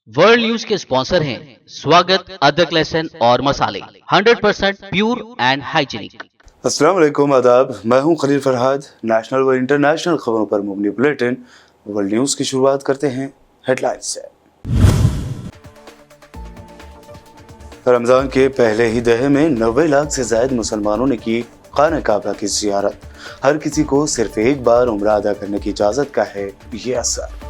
World news के sponsor हैं स्वागत, अदरक, लहसुन और मसाले 100% प्योर एंड हाइजीनिक। अस्सलाम वालेकुम, आदाब। मैं हूं खलील फरहाद। नेशनल व इंटरनेशनल खबरों पर मुबनी बुलेटिन वर्ल्ड न्यूज की शुरुआत करते हैं हेडलाइंस से। रमजान के पहले ही दहे में 90 लाख से ज्यादा मुसलमानों ने की खाना काबा की जियारत। हर किसी को सिर्फ एक बार उम्रा अदा करने की इजाजत का है ये असर।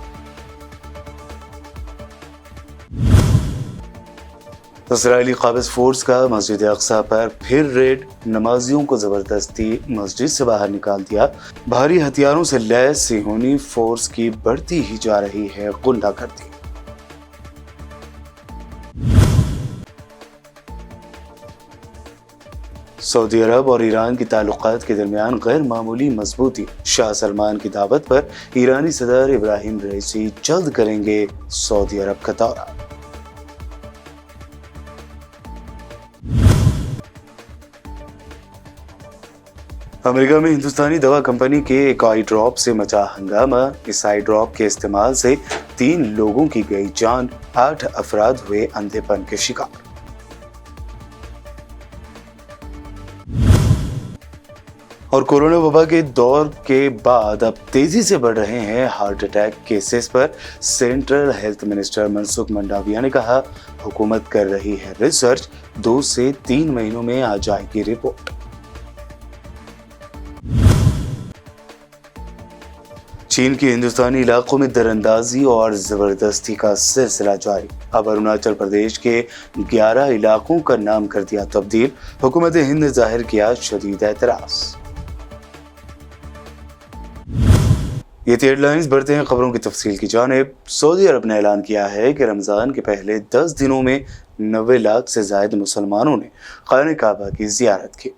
इस्राइली काबिज फोर्स का मस्जिद अक्सा पर फिर रेड, नमाजियों को जबरदस्ती मस्जिद से बाहर निकाल दिया। भारी हथियारों से लैस सिहोनी फोर्स की बढ़ती ही जा रही है गुंडागर्दी। सऊदी अरब और ईरान की ताल्लुकात के दरमियान गैर मामूली मजबूती। शाह सलमान की दावत पर ईरानी सदर इब्राहिम रईसी जल्द करेंगे सऊदी अरब का दौरा। अमेरिका में हिंदुस्तानी दवा कंपनी के एक आई ड्रॉप से मचा हंगामा। इस आई ड्रॉप के इस्तेमाल से 3 लोगों की गई जान, 8 अफराद हुए अंधेपन के शिकार। और कोरोना वबा के दौर के बाद अब तेजी से बढ़ रहे हैं हार्ट अटैक केसेस पर central health minister Mansukh Mandaviya ने कहा, हुकूमत कर रही है रिसर्च, 2 से 3 महीनों में आ जाएगी रिपोर्ट। चीन के हिंदुस्तानी इलाकों में दरअंदाजी और जबरदस्ती का सिलसिला जारी। अब अरुणाचल प्रदेश के 11 इलाकों का नाम कर दिया तब्दील। हुकूमत हिंद ने जाहिर किया शदीद एतराज। ये थी हेडलाइंस। बढ़ते हैं खबरों की तफसील की जानिब। सऊदी अरब ने ऐलान किया है कि रमजान के पहले 10 दिनों में 90 लाख से ज्यादा मुसलमानों ने खाने काबा की जियारत की।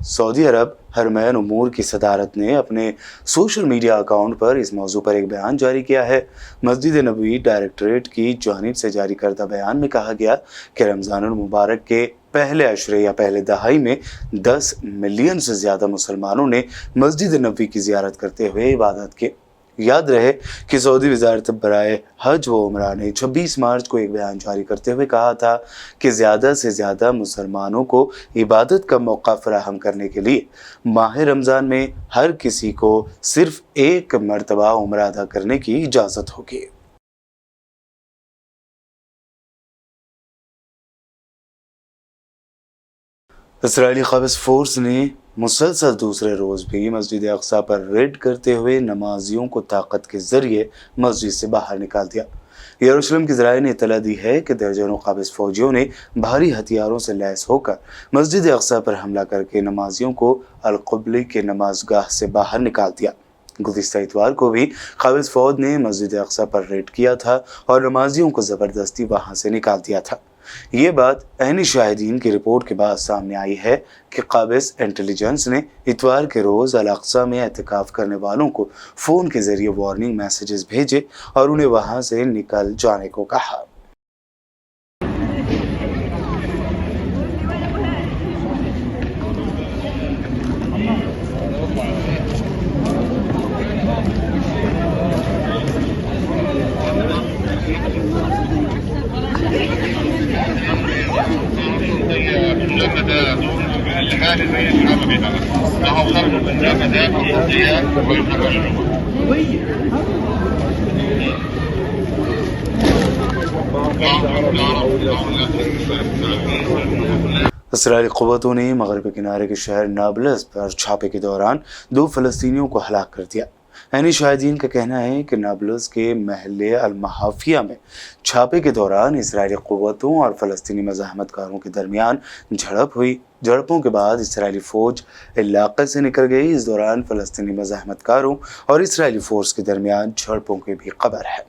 सऊदी अरब हरमैन उमूर की सदारत ने अपने सोशल मीडिया अकाउंट पर इस मौजू पर एक बयान जारी किया है। मस्जिद नबवी डायरेक्टरेट की जानिब से जारी करदा बयान में कहा गया कि रमजान मुबारक के पहले अशरे या पहले दहाई में 10 मिलियन से ज्यादा मुसलमानों ने मस्जिद नबवी की जियारत करते हुए इबादत की। याद रहे कि सऊदी वजारत बराए हज व उमरा ने 26 मार्च को एक बयान जारी करते हुए कहा था कि ज़्यादा से ज़्यादा मुसलमानों को इबादत का मौका फराहम करने के लिए माह रमज़ान में हर किसी को सिर्फ एक मरतबा उमरा अदा करने की इजाज़त होगी। इस्राइली काबिज फोर्स ने मुसलसल दूसरे रोज भी मस्जिद अक्सा पर रेड करते हुए नमाजियों को ताकत के जरिए मस्जिद से बाहर निकाल दिया। यरूशलेम की ज़राए ने इत्तला दी है कि दर्जनों काबिज फौजियों ने भारी हथियारों से लैस होकर मस्जिद अक्सा पर हमला करके नमाजियों को अल-क़ुब्ली के नमाजगाह से बाहर निकाल दिया। गुज़िश्ता इतवार को भी काबिज फौज ने मस्जिद अक्सा पर रेड किया था और नमाजियों को ज़बरदस्ती वहाँ से निकाल दिया था। ये बात अहनी शाहिदीन की रिपोर्ट के बाद सामने आई है कि काबिज इंटेलिजेंस ने इतवार के रोज़ अल-अक्सा में एहतिकाफ करने वालों को फ़ोन के ज़रिए वार्निंग मैसेजेस भेजे और उन्हें वहाँ से निकल जाने को कहा। इस्राइली क़ुव्वतों ने मगरबी किनारे के शहर नाब्लस पर छापे के दौरान 2 फ़लस्तीनियों को हलाक कर दिया। अहनी शाहिदीन का कहना है कि नाब्लस के महल्ले अल-महाफिया में छापे के दौरान इस्राइली क़ुव्वतों और फ़लस्तीनी मज़ाहमतकारों के दरमियान झड़प हुई। झड़पों के बाद इस्राइली फ़ौज इलाक़े से निकल गई। इस दौरान फ़लस्तीनी मज़ाहमतकारों और इस्राइली फ़ोर्स के दरमियान झड़पों की भी खबर है।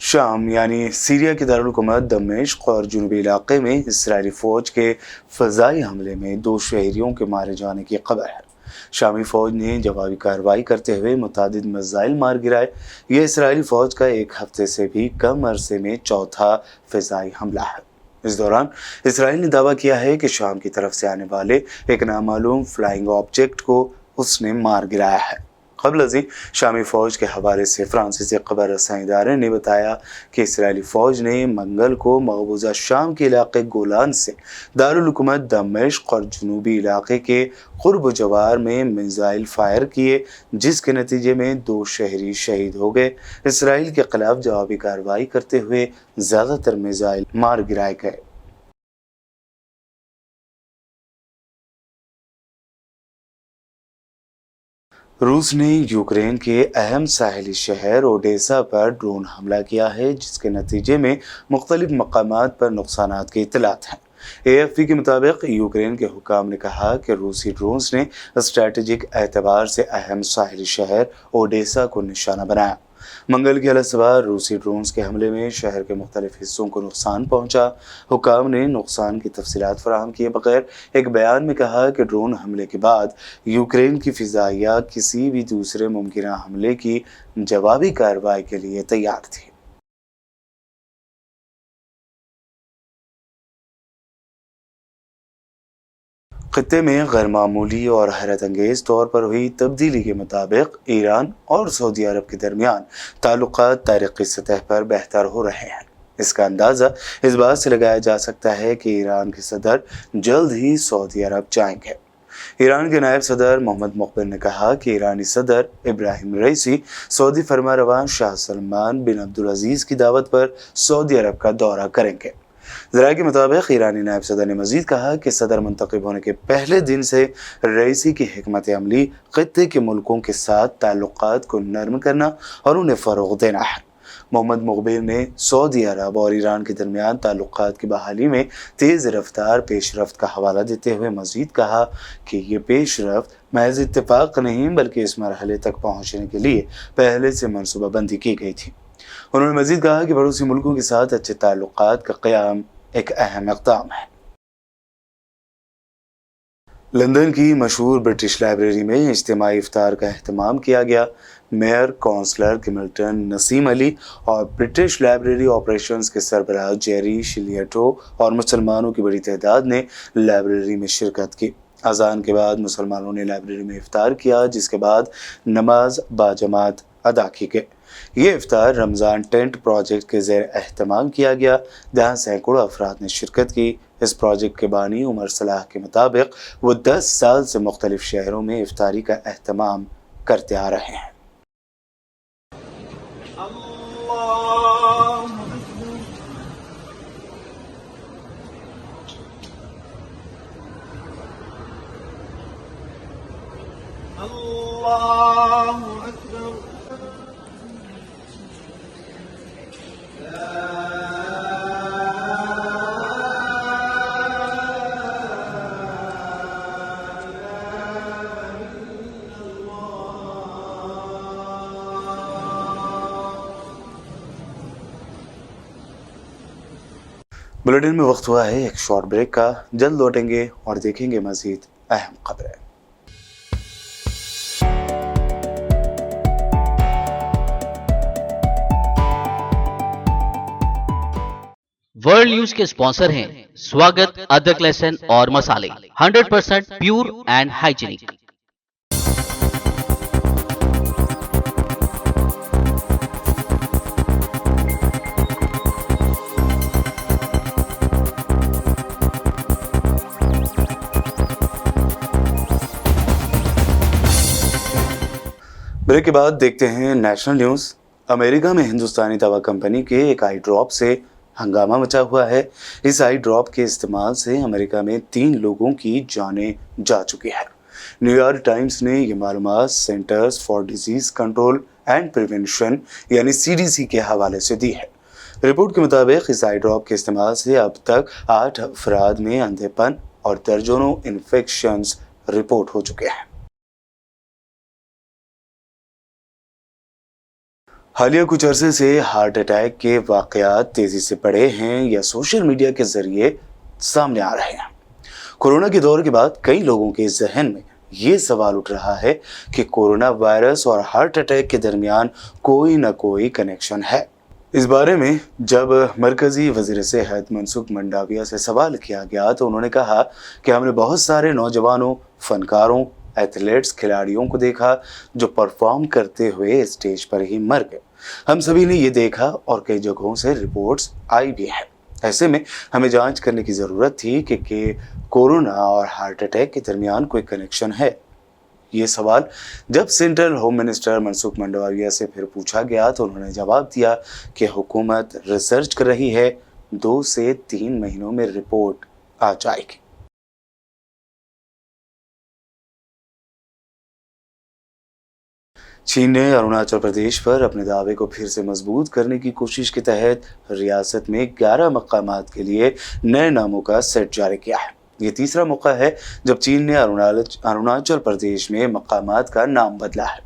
शाम यानी सीरिया की दारुल हुकूमत दमिश्क और जुनूबी इलाके में इस्राएली फौज के फ़ज़ाई हमले में 2 शहरियों के मारे जाने की खबर है। शामी फौज ने जवाबी कार्रवाई करते हुए मुतादिद मिसाइल मार गिराए। यह इस्राएली फौज का एक हफ्ते से भी कम अरसे में चौथा फ़ज़ाई हमला है। इस दौरान इसराइल ने दावा किया है कि शाम की तरफ से आने वाले एक नामालूम फ्लाइंग ऑब्जेक्ट को उसने मार गिराया है। क़ब्ल शामी फ़ौज के हवाले से फ्रांसीसी खबर रसां इदारे ने बताया कि इसराइली फ़ौज ने मंगल को मकबूजा शाम के इलाके गोलान से दारुल हुकूमत दमिश्क और जुनूबी इलाके के क़ुर्ब जवार में मिसाइल फायर किए, जिसके नतीजे में 2 शहरी शहीद हो गए। इसराइल के खिलाफ जवाबी कार्रवाई करते हुए ज़्यादातर मिसाइल मार गिराए गए। रूस ने यूक्रेन के अहम साहिली शहर ओडेसा पर ड्रोन हमला किया है, जिसके नतीजे में मुख्तलिफ मकामात पर नुकसानात की इत्तलात हैं। AFP के मुताबिक यूक्रेन के हुकाम ने कहा कि रूसी ड्रोन्स ने स्ट्रेटेजिक एतबार से अहम साहिली शहर ओडेसा को निशाना बनाया। मंगल की अलसुबह रूसी ड्रोन्स के हमले में शहर के मुख्तलिफ हिस्सों को नुकसान पहुंचा। हुकाम ने नुकसान की तफसीलात फराहम किए बगैर एक बयान में कहा कि ड्रोन हमले के बाद यूक्रेन की फ़िज़ाइया किसी भी दूसरे मुमकिन हमले की जवाबी कार्रवाई के लिए तैयार थी। खत्ते में गैरमामूली और हैरत अंगेज़ तौर पर हुई तब्दीली के मुताबिक ईरान और सऊदी अरब के दरमियान ताल्लुकात तारीख़ी सतह पर बेहतर हो रहे हैं। इसका अंदाज़ा इस बात से लगाया जा सकता है कि ईरान के सदर जल्द ही सऊदी अरब जाएंगे। ईरान के नायब सदर मोहम्मद मुक़बिल ने कहा कि ईरानी सदर इब्राहिम रईसी सऊदी फरमारवा शाह सलमान बिन अब्दुल अजीज़ की दावत पर सऊदी अरब का दौरा करेंगे। ज़राए के मुताबिक ईरानी नायब सदर ने मज़ीद कहा कि सदर मुंतखब होने के पहले दिन से रईसी की हिकमत अमली खत्ते के मुल्कों के साथ ताल्लुकात को नरम करना और उन्हें फ़रोग़ देना है। मोहम्मद मुक़बिल ने सऊदी अरब और ईरान के दरमियान ताल्लुकात की बहाली में तेज़ रफ्तार पेशरफ्त का हवाला देते हुए मज़ीद कहा कि ये पेशरफ्त महज इत्तेफाक नहीं बल्कि इस मरहले तक पहुँचने के लिए पहले से मनसूबाबंदी की गई थी। उन्होंने मज़ीद कहा कि पड़ोसी मुल्कों के साथ अच्छे ताल्लुकात का क़याम एक अहम इक़दाम है। लंदन की मशहूर ब्रिटिश लाइब्रेरी में इज्तिमाई इफ्तार का एहतमाम किया गया। मेयर काउंसलर किमल्टन नसीम अली और ब्रिटिश लाइब्रेरी ऑपरेशंस के सरबराह जेरी शिलियटो और मुसलमानों की बड़ी तादाद ने लाइब्रेरी में शिरकत की। अज़ान के बाद मुसलमानों ने लाइब्रेरी में इफ्तार किया, जिसके बाद नमाज बाजमात अदा की गई। ये इफ्तार रमज़ान टेंट प्रोजेक्ट के ज़ेर एहतमाम किया गया, जहाँ सैकड़ों अफराद ने शिरकत की। इस प्रोजेक्ट के बानी उमर सलाह के मुताबिक वो 10 साल से मुख्तलिफ शहरों में इफ्तारी का एहतमाम करते आ रहे हैं। बुलेटिन में वक्त हुआ है एक शॉर्ट ब्रेक का। जल्द लौटेंगे और देखेंगे मज़ीद अहम खबरें। वर्ल्ड न्यूज के स्पॉन्सर हैं स्वागत, अदरक, लहसुन और मसाले, 100% प्योर एंड हाइजीनिक। ब्रेक के बाद देखते हैं नेशनल न्यूज। अमेरिका में हिंदुस्तानी दवा कंपनी के एक आई ड्रॉप से हंगामा मचा हुआ है। इस आई ड्रॉप के इस्तेमाल से अमेरिका में 3 लोगों की जानें जा चुकी है। न्यूयॉर्क टाइम्स ने ये मालूमात centres for disease control and prevention यानी CDC के हवाले से दी है। रिपोर्ट के मुताबिक इस आई ड्रॉप के इस्तेमाल से अब तक 8 अफराद में अंधेपन और दर्जनों इन्फेक्शंस रिपोर्ट हो चुके हैं। हालिया कुछ अरसे से हार्ट अटैक के वाकयात तेजी से बढ़े हैं या सोशल मीडिया के जरिए सामने आ रहे हैं। कोरोना के दौर के बाद कई लोगों के जहन में ये सवाल उठ रहा है कि कोरोना वायरस और हार्ट अटैक के दरमियान कोई ना कोई कनेक्शन है। इस बारे में जब मरकजी वजीर सेहत मनसुख मंडाविया से सवाल किया गया तो उन्होंने कहा कि हमने बहुत सारे नौजवानों, फनकारों, एथलीट्स, खिलाड़ियों को देखा जो परफॉर्म करते हुए स्टेज पर ही मर गए। हम सभी ने ये देखा और कई जगहों से रिपोर्ट्स आई भी हैं। ऐसे में हमें जांच करने की ज़रूरत थी कि कोरोना और हार्ट अटैक के दरमियान कोई कनेक्शन है। ये सवाल जब central home minister Mansukh Mandaviya से फिर पूछा गया तो उन्होंने जवाब दिया कि हुकूमत रिसर्च कर रही है, 2 से 3 महीनों में रिपोर्ट आ जाएगी। चीन ने अरुणाचल प्रदेश पर अपने दावे को फिर से मजबूत करने की कोशिश के तहत रियासत में 11 मकामात के लिए नए नामों का सेट जारी किया है। ये तीसरा मौका है जब चीन ने अरुणाचल प्रदेश में मकामात का नाम बदला है।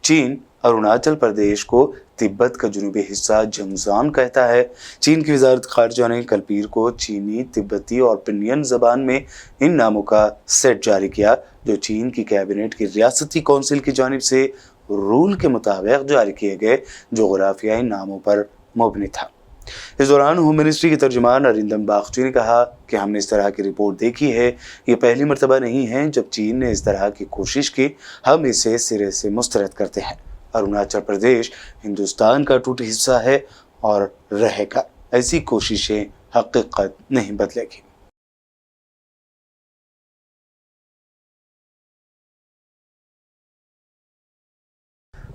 चीन अरुणाचल प्रदेश को तिब्बत का जुनूबी हिस्सा जंगजान कहता है। चीन की वजारत खारजा ने कल पीर को चीनी, तिब्बती और पिनियन जबान में इन नामों का सेट जारी किया जो चीन की कैबिनेट की रियासती कौंसिल की जानिब से रूल के मुताबिक जारी किए गए जोग्राफियाई नामों पर मबनी था। इस दौरान होम मिनिस्ट्री के तर्जुमान अरिंदम बागची ने कहा कि हमने इस तरह की रिपोर्ट देखी है। ये पहली मर्तबा नहीं है जब चीन ने इस तरह की कोशिश की। हम इसे सिरे से मुस्तरद करते हैं। अरुणाचल प्रदेश हिंदुस्तान का टूट हिस्सा है और रहेगा। ऐसी कोशिशें हकीकत नहीं बदलेगी।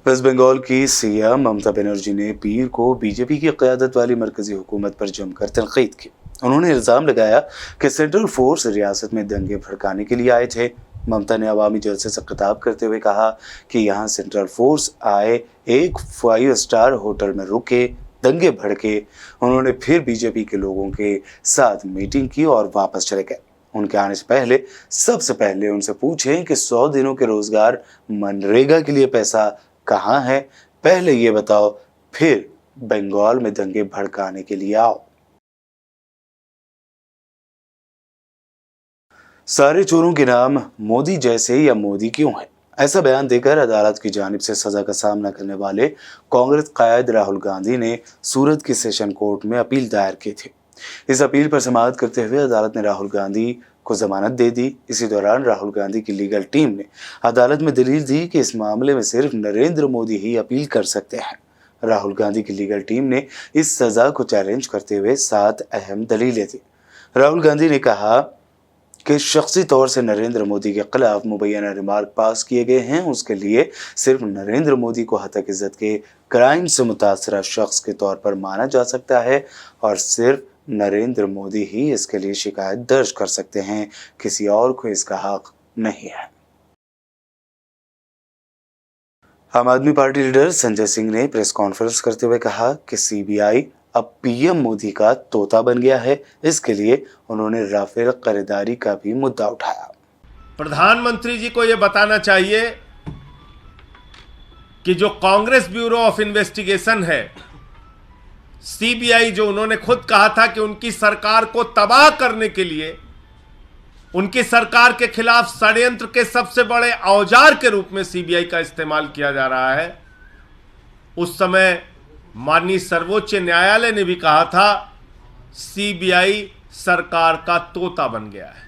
वेस्ट बंगाल की सीएम ममता बनर्जी ने पीर को बीजेपी की क़यादत वाली मरकजी हुकूमत पर जमकर तनकीद की। उन्होंने इल्ज़ाम लगाया कि सेंट्रल फोर्स रियासत में दंगे भड़काने के लिए आए थे। ममता ने अवामी जलसे से खिताब करते हुए कहा कि यहाँ सेंट्रल फोर्स आए, एक 5 स्टार होटल में रुके, दंगे भड़के। उन्होंने फिर बीजेपी के लोगों के साथ मीटिंग की और वापस चले गए। उनके आने से पहले सबसे पहले उनसे पूछें कि 100 दिनों के रोजगार मनरेगा के लिए पैसा कहाँ है, पहले ये बताओ, फिर बंगाल में दंगे भड़काने के लिए आओ। सारे चोरों के नाम मोदी जैसे या मोदी क्यों है? ऐसा बयान देकर अदालत की जानिब से सजा का सामना करने वाले कांग्रेस कायद राहुल गांधी ने सूरत की सेशन कोर्ट में अपील दायर की थी। इस अपील पर समाअत करते हुए अदालत ने राहुल गांधी को जमानत दे दी। इसी दौरान राहुल गांधी की लीगल टीम ने अदालत में दलील दी कि इस मामले में सिर्फ नरेंद्र मोदी ही अपील कर सकते हैं। राहुल गांधी की लीगल टीम ने इस सजा को चैलेंज करते हुए 7 अहम दलीलें दी। राहुल गांधी ने कहा कि शख्सी तौर से नरेंद्र मोदी के खिलाफ मुबैना रिमार्क पास किए गए हैं, उसके लिए सिर्फ नरेंद्र मोदी को हतक इज्जत के क्राइम से मुतासरा शख्स के तौर पर माना जा सकता है और सिर्फ नरेंद्र मोदी ही इसके लिए शिकायत दर्ज कर सकते हैं, किसी और को इसका हक नहीं है। आम आदमी पार्टी लीडर संजय सिंह ने प्रेस कॉन्फ्रेंस करते हुए कहा कि सीबीआई अब पीएम मोदी का तोता बन गया है। इसके लिए उन्होंने राफेल खरीदारी का भी मुद्दा उठाया। प्रधानमंत्री जी को यह बताना चाहिए कि जो कांग्रेस ब्यूरो ऑफ इन्वेस्टिगेशन है, सीबीआई, जो उन्होंने खुद कहा था कि उनकी सरकार को तबाह करने के लिए, उनकी सरकार के खिलाफ षड्यंत्र के सबसे बड़े औजार के रूप में सीबीआई का इस्तेमाल किया जा रहा है, उस समय माननीय सर्वोच्च न्यायालय ने भी कहा था सीबीआई सरकार का तोता बन गया है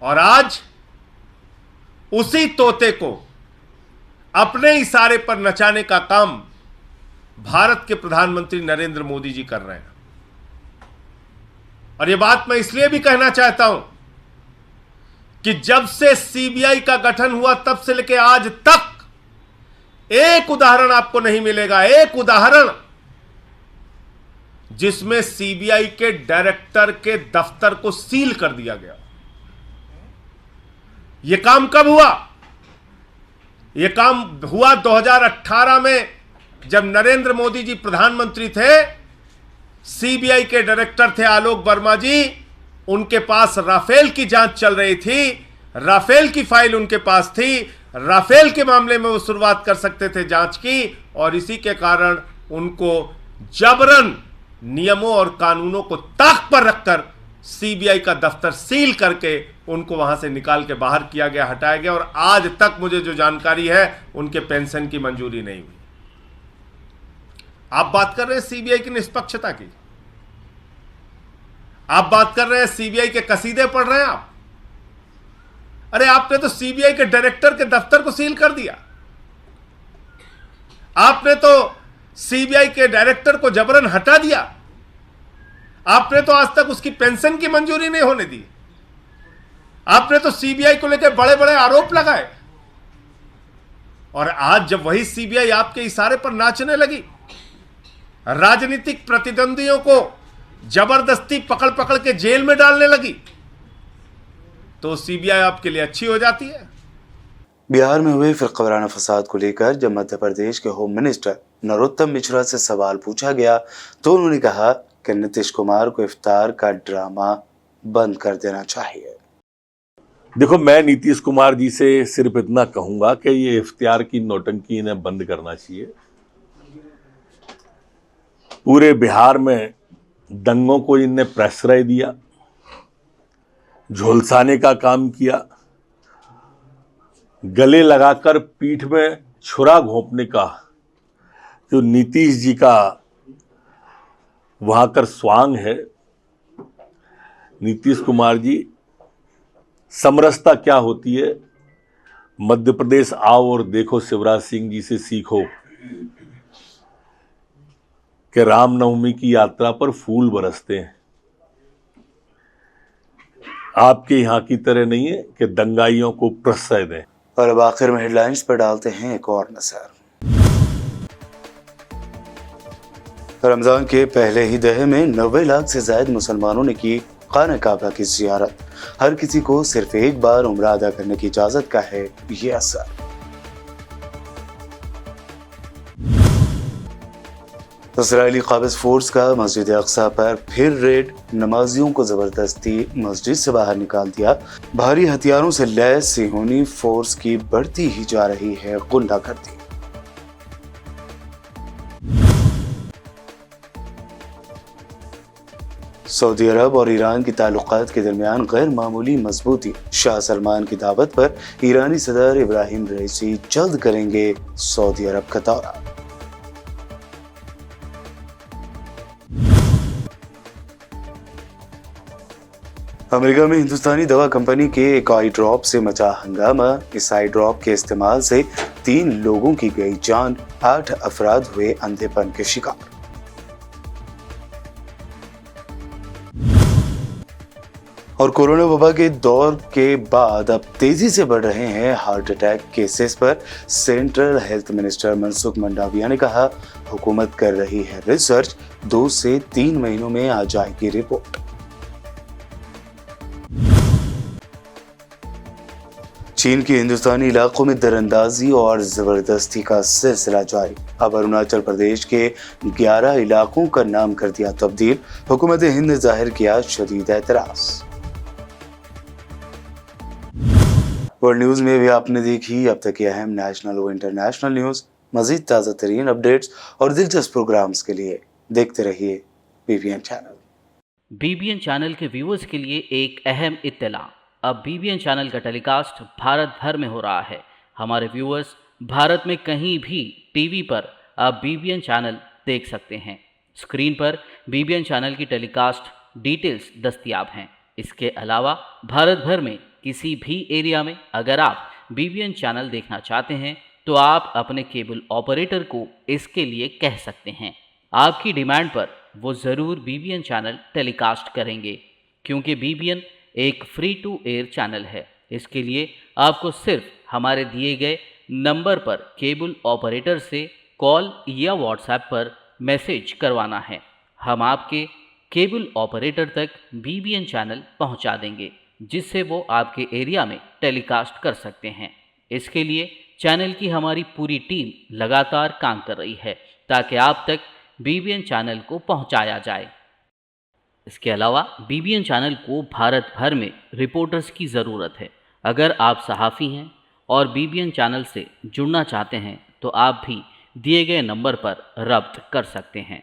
और आज उसी तोते को अपने इशारे पर नचाने का काम भारत के प्रधानमंत्री नरेंद्र मोदी जी कर रहे हैं। और यह बात मैं इसलिए भी कहना चाहता हूं कि जब से सीबीआई का गठन हुआ तब से लेकर आज तक एक उदाहरण आपको नहीं मिलेगा, एक उदाहरण जिसमें सीबीआई के डायरेक्टर के दफ्तर को सील कर दिया गया। यह काम कब हुआ? यह काम हुआ 2018 में, जब नरेंद्र मोदी जी प्रधानमंत्री थे। सीबीआई के डायरेक्टर थे आलोक वर्मा जी, उनके पास राफेल की जांच चल रही थी, राफेल की फाइल उनके पास थी, राफेल के मामले में वो शुरुआत कर सकते थे जांच की, और इसी के कारण उनको जबरन नियमों और कानूनों को ताक पर रखकर सीबीआई का दफ्तर सील करके उनको वहां से निकाल के बाहर किया गया, हटाया गया। और आज तक मुझे जो जानकारी है उनके पेंशन की मंजूरी नहीं हुई। आप बात कर रहे हैं सीबीआई की निष्पक्षता की, आप बात कर रहे हैं सीबीआई के कसीदे पढ़ रहे हैं आप। अरे आपने तो सीबीआई के डायरेक्टर के दफ्तर को सील कर दिया, आपने तो सीबीआई के डायरेक्टर को जबरन हटा दिया, आपने तो आज तक उसकी पेंशन की मंजूरी नहीं होने दी, आपने तो सीबीआई को लेकर बड़े बड़े आरोप लगाए। और आज जब वही सीबीआई आपके इशारे पर नाचने लगी, राजनीतिक प्रतिद्वंदियों को जबरदस्ती पकड़ पकड़ के जेल में डालने लगी, तो सीबीआई आपके लिए अच्छी हो जाती है। बिहार में हुए फिरकावाराना फसाद को लेकर जब मध्य प्रदेश के होम मिनिस्टर नरोत्तम मिश्रा से सवाल पूछा गया तो उन्होंने कहा कि नीतीश कुमार को इफ्तार का ड्रामा बंद कर देना चाहिए। देखो, मैं नीतीश कुमार जी से सिर्फ इतना कहूंगा कि ये इफ्तियार की नौटंकी इन्हें बंद करना चाहिए। पूरे बिहार में दंगों को इनने प्रश्रय दिया, झुलसाने का काम किया, गले लगाकर पीठ में छुरा घोंपने का जो नीतीश जी का वहां कर स्वांग है। नीतीश कुमार जी, समरसता क्या होती है मध्य प्रदेश आओ और देखो, शिवराज सिंह जी से सीखो कि रामनवमी की यात्रा पर फूल बरसते हैं। आपके यहां की तरह नहीं है कि दंगाइयों को प्रश्रय दें। और अब आखिर में हेडलाइंस पर डालते हैं एक और नजर। रमजान के पहले ही दहे में 90 लाख से ज्यादा मुसलमानों ने की खाना काबा की जियारत। हर किसी को सिर्फ एक बार उम्रा अदा करने की इजाजत का है ये असर। इस्राएली काबिज फोर्स का मस्जिद अक्सा पर फिर रेड, नमाजियों को जबरदस्ती मस्जिद से बाहर निकाल दिया। भारी हथियारों से लैस सिहोनी फोर्स की बढ़ती ही जा रही है गुंडागर्दी। सऊदी अरब और ईरान की ताल्लुकात के दरमियान गैर मामूली मजबूती। शाह सलमान की दावत पर ईरानी सदर इब्राहिम रईसी जल्द करेंगे सऊदी अरब का दौरा। अमेरिका में हिंदुस्तानी दवा कंपनी के एक आई ड्रॉप से मचा हंगामा। इस आई ड्रॉप के इस्तेमाल से 3 लोगों की गई जान, 8 अफराद हुए अंधेपन के शिकार। और कोरोना वबा के दौर के बाद अब तेजी से बढ़ रहे हैं हार्ट अटैक केसेस पर central health minister Mansukh Mandaviya ने कहा, हुकूमत कर रही है रिसर्च, 2 से 3 महीनों में आ जाएगी रिपोर्ट। चीन के हिंदुस्तानी इलाकों में दरअंदाजी और जबरदस्ती का सिलसिला जारी। अब अरुणाचल प्रदेश के 11 इलाकों का नाम कर दिया तब्दील। हुकूमत हिंद ने जाहिर किया शदीद एतराज। वर्ल्ड न्यूज में भी आपने देखी अब तक की अहम नेशनल व इंटरनेशनल न्यूज। मजीद ताज़ा तरीन अपडेट्स और दिलचस्प प्रोग्राम्स के लिए देखते रहिए बीबीएन चैनल। बीबीएन चैनल के व्यूअर्स के लिए एक अहम इत्तला। अब बीबीएन चैनल का टेलीकास्ट भारत भर में हो रहा है। हमारे व्यूअर्स भारत में कहीं भी टीवी पर अब बीबीएन चैनल देख सकते हैं। स्क्रीन पर बीबीएन चैनल की टेलीकास्ट डिटेल्स दस्तयाब हैं। इसके अलावा भारत भर में किसी भी एरिया में अगर आप बीबीएन चैनल देखना चाहते हैं तो आप अपने केबल ऑपरेटर को इसके लिए कह सकते हैं। आपकी डिमांड पर वो ज़रूर बीबीएन चैनल टेलीकास्ट करेंगे, क्योंकि बीबीएन एक फ्री टू एयर चैनल है। इसके लिए आपको सिर्फ हमारे दिए गए नंबर पर केबल ऑपरेटर से कॉल या व्हाट्सएप पर मैसेज करवाना है। हम आपके केबल ऑपरेटर तक बीबीएन चैनल पहुंचा देंगे, जिससे वो आपके एरिया में टेलीकास्ट कर सकते हैं। इसके लिए चैनल की हमारी पूरी टीम लगातार काम कर रही है ताकि आप तक बीबीएन चैनल को पहुंचाया जाए। इसके अलावा बीबीएन चैनल को भारत भर में रिपोर्टर्स की ज़रूरत है। अगर आप सहाफ़ी हैं और बीबीएन चैनल से जुड़ना चाहते हैं तो आप भी दिए गए नंबर पर रब्त कर सकते हैं।